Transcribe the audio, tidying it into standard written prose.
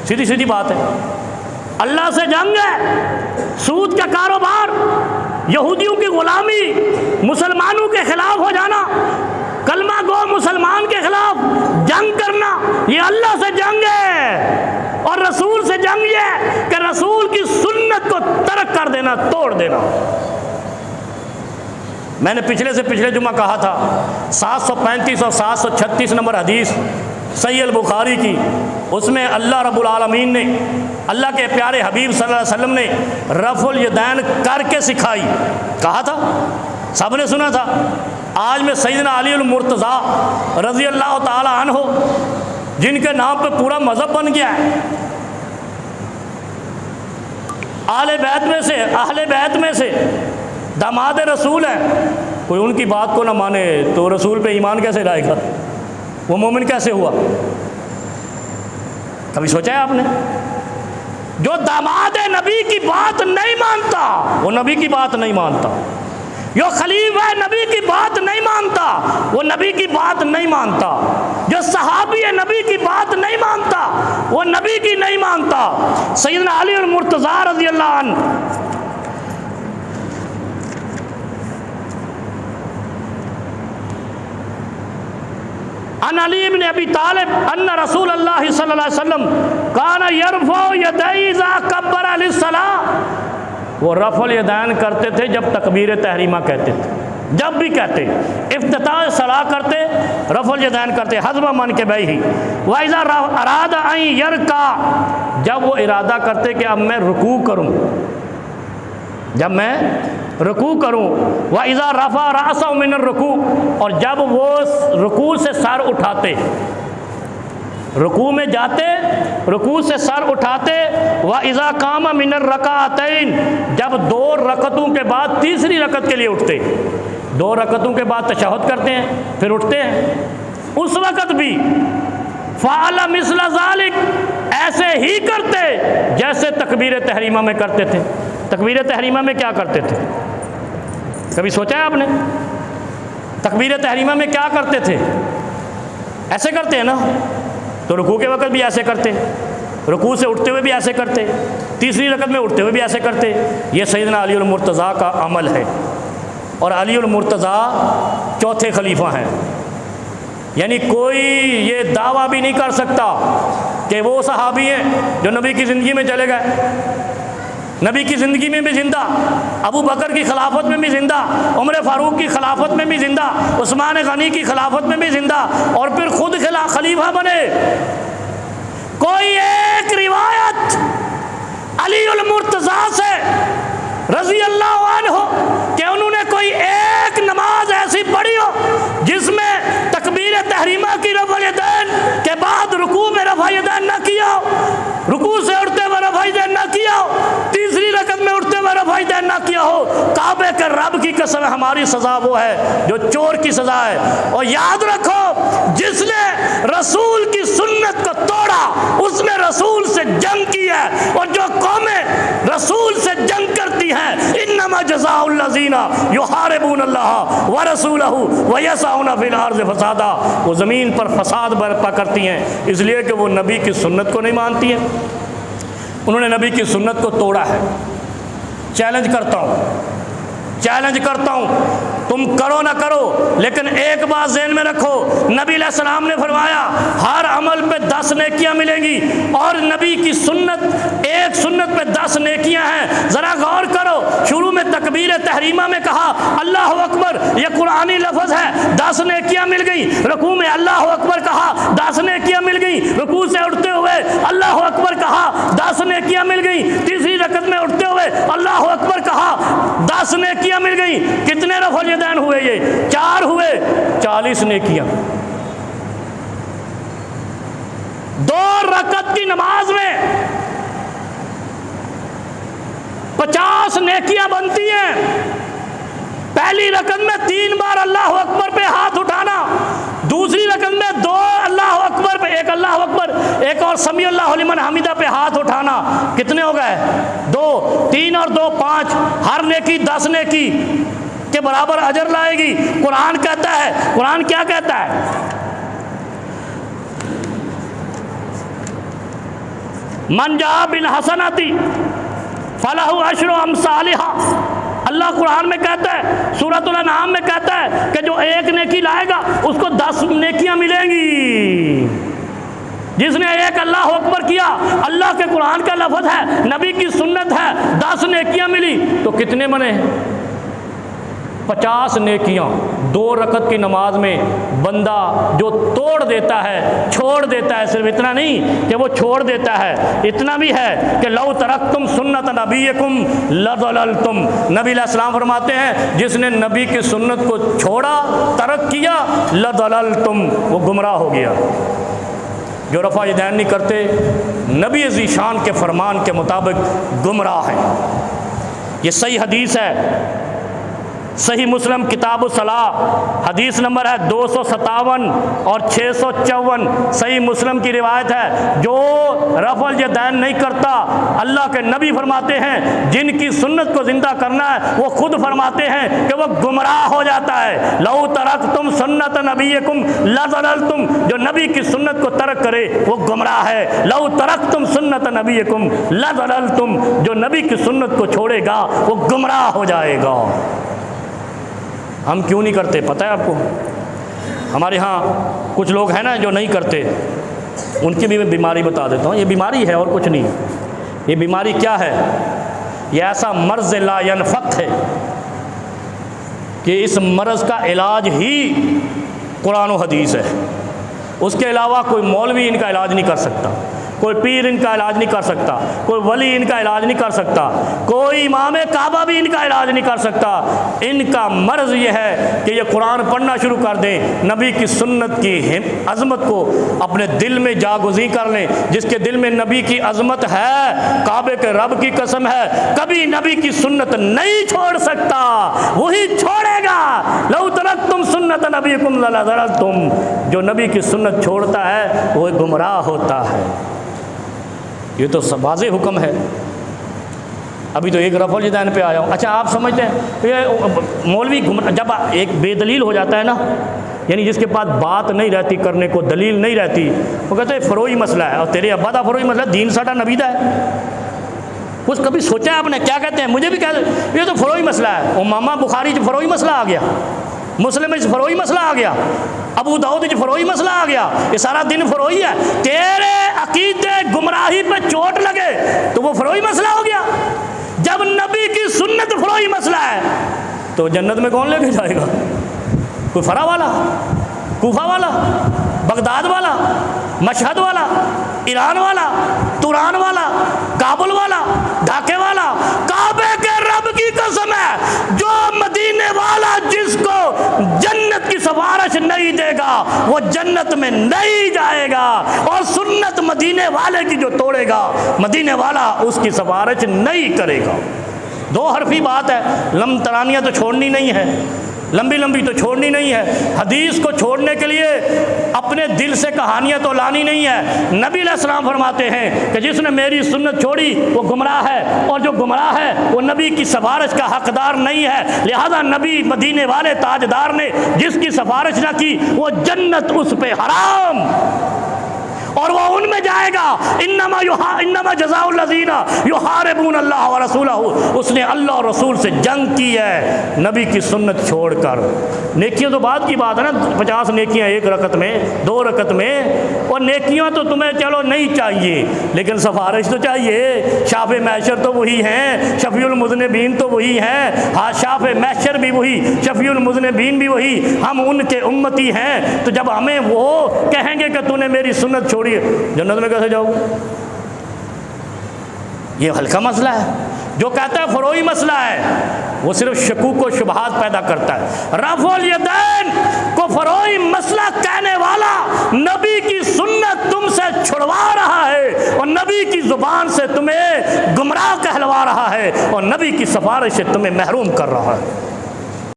सीधी सीधी बात है। अल्लाह से जंग है, सूद का कारोबार, यहूदियों की गुलामी, मुसलमानों के खिलाफ हो जाना, कलमा गो मुसलमान के खिलाफ जंग करना, ये अल्लाह से जंग है। और रसूल से जंग ये है कि रसूल की सुन्नत को तर्क कर देना, तोड़ देना। मैंने पिछले से पिछले जुम्मा कहा था 735 और 736 नंबर हदीस सही अल बुखारी की, उसमें अल्लाह रब्बुल आलमीन ने, अल्लाह के प्यारे हबीब सल्लल्लाहु अलैहि वसल्लम ने रफ़ुल यदैन करके सिखाई। कहा था, सबने सुना था। आज में सैयदना अली अल मुर्तज़ा रज़ी अल्लाह ताला अन्हो, जिनके नाम पे पूरा मज़हब बन गया है, अहले बैत में से दामाद रसूल हैं, कोई उनकी बात को ना माने तो रसूल पे ईमान कैसे लाएगा, वो मोमिन कैसे हुआ? कभी सोचा है आपने? जो दामाद नबी की बात नहीं मानता वो नबी की बात नहीं मानता, जो खलीफा नबी की बात नहीं मानता वो नबी की बात नहीं मानता, जो सहाबी नबी की बात नहीं मानता वो नबी की नहीं मानता। सैयदना अली और मुर्तज़ा रज़ी अल्लाह अन्हु, अन अली इब्न अबी तालिब अन्ना रसूल अल्लाह सल्लल्लाहु अलैहि वसल्लम काना यरफ़उ यदैहि इज़ा कब्बरा लिस्सलाह, वो रफ़ुल यदैन करते थे जब तकबीर तहरीमा कहते थे, जब भी कहते इफ्तिताह सलाह करते रफ़ुल यदैन करते हज़्ब मन के बैही। व इज़ा अरादा अन यरका, जब वो इरादा करते कि अब मैं रुकू करूँ, जब मैं रुकू करूँ। व इज़ा रफ़ा रासा मिन रुकू, और जब वो रुकू से सर उठाते, रुकू में जाते, रुकू से सर उठाते। व इज़ा कामा मिन रकातैन, जब 2 रकतों के बाद तीसरी रकत के लिए उठते, 2 रकतों के बाद तशहुद करते हैं फिर उठते हैं, उस वक़्त भी फ़अल मिस्ल ज़ालिक, ऐसे ही करते जैसे तकबीर तहरीमा में करते थे। तकबीर तहरीमा में क्या करते थे? कभी सोचा है आपने? तकबीर तहरीमा में क्या करते थे? ऐसे करते हैं ना, तो रुकू के वक़्त भी ऐसे करते, रुकू से उठते हुए भी ऐसे करते, तीसरी रकत में उठते हुए भी ऐसे करते। ये सैयदना अली मुर्तज़ा का अमल है। और अली मुर्तज़ा चौथे खलीफा हैं, यानी कोई ये दावा भी नहीं कर सकता कि वो सहाबी हैं जो नबी की ज़िंदगी में चले गए, नबी की ज़िंदगी में भी ज़िंदा, अबू बकर की खिलाफत में भी ज़िंदा, उमर फ़ारूक की खिलाफत में भी ज़िंदा, उस्मान गनी की खिलाफत में भी ज़िंदा, और फिर खुद खलीफा बने। कोई एक रिवायत अली उल मुर्तज़ा से रज़ी अल्लाह अन्हु कि उन्होंने कोई एक नमाज ऐसी पढ़ी हो जिसमें तकबीर तहरीमा की रफ़अ यदैन के बाद रुकू में रफ़अ यदैन न किया हो, रुकू से उठते हुए रफ़अ यदैन न किया हो, तीसरी रकत में उठते हुए रफ़अ यदैन न किया हो। काबे के रब की कसम, हमारी सज़ा वो है जो चोर की सज़ा है। और याद रखो, जिसने रसूल की सुन्नत को तोड़ा उसने रसूल से जंग की है, और जो कौमें रसूल से जंग करती हैं, इन्नमा जज़ाउल लज़ीना युहारिबून अल्लाह व रसूलहू व यसअूना फिल अर्ज़ि फसादा, वो ज़मीन पर फसाद बर्पा करती हैं इसलिए कि वो नबी की सुन्नत को नहीं मानती हैं। उन्होंने नबी की सुन्नत को तोड़ा है। चैलेंज करता हूँ, तुम करो ना करो, लेकिन एक बात ज़हन में रखो, नबी अलैहिस्सलाम ने फरमाया हर अमल पे 10 नेकियां मिलेंगी, और नबी की सुन्नत, एक सुन्नत पे 10 नेकियां हैं। ज़रा गौर करो, शुरू में तकबीर तहरीमा में कहा अल्लाह अकबर, यह कुरानी लफ्ज़ है, 10 नेकियां मिल गई। रुकू में अल्लाह अकबर कहा, 10 नेकियां मिल गई। रुकू से उठते हुए अल्लाह अकबर कहा, 10 नेकियां मिल गई। तीसरी रकत में उठते हुए अल्लाह अकबर कहा, 10 नेकियां मिल गई। कितने रफ़अल यदैन हुए? ये 4 हुए, 40 नेकियां। 2 रकत की नमाज में 50 नेकियां बनती हैं। पहली रकत में 3 बार अल्लाह अकबर पे हाथ उठाना, दूसरी रकत में 2 अल्लाह अकबर पे, एक अल्लाह अकबर, एक और समी अल्लाहु लिमन हमीदा पे हाथ उठाना। कितने हो गए? 2, 3 और 2 5। हर नेकी 10 नेकी के बराबर अजर लाएगी। कुरान कहता है, कुरान क्या कहता है? मन जा बिल हसनती फलहु अशरु अमसालिहा। अल्लाह कुरान में कहता है, सूरतुल अनआम में कहता है कि जो एक नेकी लाएगा उसको 10 नेकियां मिलेंगी। जिसने एक अल्लाह अकबर किया, अल्लाह के कुरान का लफ्ज़ है, नबी की सुन्नत है, 10 नेकियां मिली, तो कितने बने? 50 नेकियां। 2 रकत की नमाज में बंदा जो तोड़ देता है, छोड़ देता है, सिर्फ इतना नहीं कि वो छोड़ देता है, इतना भी है कि लौ तरक्तुम सुन्नत नबीयकुम लज़ललतुम। नबी अलैहिस्सलाम फरमाते हैं जिसने नबी की सुन्नत को छोड़ा, तरक किया, लज़ललतुम, वो गुमराह हो गया। जो रफ़ा यदैन नहीं करते, नबी ज़ीशान के फरमान के मुताबिक गुमराह है। ये सही हदीस है, सही मुस्लिम किताब सलाह हदीस नंबर है 257 और 654। सही मुस्लिम की रिवायत है, जो रफ़ल यदैन नहीं करता, अल्लाह के नबी फरमाते हैं जिनकी सुन्नत को ज़िंदा करना है, वो खुद फरमाते हैं कि वो गुमराह हो जाता है। लौ तरक्तुम सुन्नत नबीयकुम लज़ललतुम, जो नबी की सुन्नत को तर्क करे वो गुमराह है। लौ तरक्तुम सुन्नत नबीयकुम लज़ललतुम, जो नबी की सुन्नत को छोड़ेगा वो गुमराह हो जाएगा। हम क्यों नहीं करते पता है आपको? हमारे यहाँ कुछ लोग हैं ना जो नहीं करते, उनकी भी मैं बीमारी बता देता हूँ। ये बीमारी है और कुछ नहीं। ये बीमारी क्या है? ये ऐसा मर्ज़ ला यनफ़क है कि इस मर्ज़ का इलाज ही कुरान और हदीस है। उसके अलावा कोई मौलवी इनका इलाज नहीं कर सकता, कोई पीर इनका इलाज नहीं कर सकता, कोई वली इनका इलाज नहीं कर सकता, कोई इमाम काबा भी इनका इलाज नहीं कर सकता। इनका मर्ज़ ये है कि ये कुरान पढ़ना शुरू कर दें, नबी की सुन्नत की अज़मत को अपने दिल में जागुज़ी कर लें। जिसके दिल में नबी की अज़मत है, काबे के रब की कसम है, कभी नबी की सुन्नत नहीं छोड़ सकता, वही छोड़ेगा। लौ तरक्तुम सुन्नत नबीकुम लज़ललतुम, जो नबी की सुन्नत छोड़ता है वो गुमराह होता है। ये तो वाज़ेह हुक्म है। अभी तो एक रफ़ल यदैन पे आया हूँ। अच्छा, आप समझते हैं ये मौलवी जब एक बेदलील हो जाता है ना, यानी जिसके पास बात नहीं रहती करने को, दलील नहीं रहती, वो कहते हैं फ़रोई मसला है, और तेरे अब्बा का फ़रोई मसला, दीन साडा नबी दा है। कुछ कभी सोचा है आपने? क्या कहते हैं? मुझे भी कहते हैं ये तो फ़रोई मसला है। और मामा बुखारी च फ़रोई मसला आ गया, मुस्लिम में फ़रोई मसला आ गया, अबू दाऊद च फ़रोई मसला आ गया। ये सारा दिन फ़रोई है। तेरे अकीदे गुमराही पे चोट लगे तो वो फ़रोई मसला हो गया। जब नबी की सुन्नत फ़रोई मसला है तो जन्नत में कौन लेके जाएगा? कोई फरा वाला, कूफा वाला, बगदाद वाला, मशहद वाला, ईरान वाला, तुरान वाला, काबुल वाला, ढाके वाला। काबे के रब की कसम है, जो मदीने वाला जिसको जन्नत की सिफारिश नहीं देगा वो जन्नत में नहीं जाएगा, और सुन्नत मदीने वाले की जो तोड़ेगा मदीने वाला उसकी सिफारिश नहीं करेगा। 2 हरफी बात है। लम तरानियाँ तो छोड़नी नहीं है, लंबी लंबी तो छोड़नी नहीं है। हदीस को छोड़ने के लिए अपने दिल से कहानियाँ तो लानी नहीं है। नबी अलैहिस्सलाम फरमाते हैं कि जिसने मेरी सुन्नत छोड़ी वो गुमराह है, और जो गुमराह है वो नबी की सिफारिश का हकदार नहीं है। लिहाजा नबी मदीने वाले ताजदार ने जिसकी सिफारिश ना की वो जन्नत उस पे हराम, और वो उनमें जाएगा। इन्नमा जज़ाउल लज़ीना युहारिबून अल्लाह व रसूलहू, उसने अल्लाह और रसूल से जंग की है नबी की सुन्नत छोड़कर। नेकियां तो बाद की बात है ना, 50 नेकियां 1 रकत में, 2 रकत में। और नेकियां तो तुम्हें चलो नहीं चाहिए, लेकिन सिफारिश तो चाहिए। शाफ़े महशर तो वही हैं, शफ़ीउल मुज़निबीन तो वही हैं। हाँ, शाफ़े महशर भी वही, शफ़ीउल मुज़निबीन भी वही, हम उनके उम्मती हैं। तो जब हमें वो कहेंगे कि तूने मेरी सुन्नत छोड़ी, जन्नत में कैसे जाओगे? ये हल्का मसला है। जो कहता है फ़रोई मसला है वो सिर्फ शकूक व शुबहात पैदा करता है। रफ़ुल यदैन को फ़रोई मसला कहने वाला नबी की सुन्नत तुमसे छुड़वा रहा है, और नबी की ज़ुबान से तुम्हें गुमराह कहलवा रहा है, और नबी की सिफारिश से तुम्हें महरूम कर रहा है।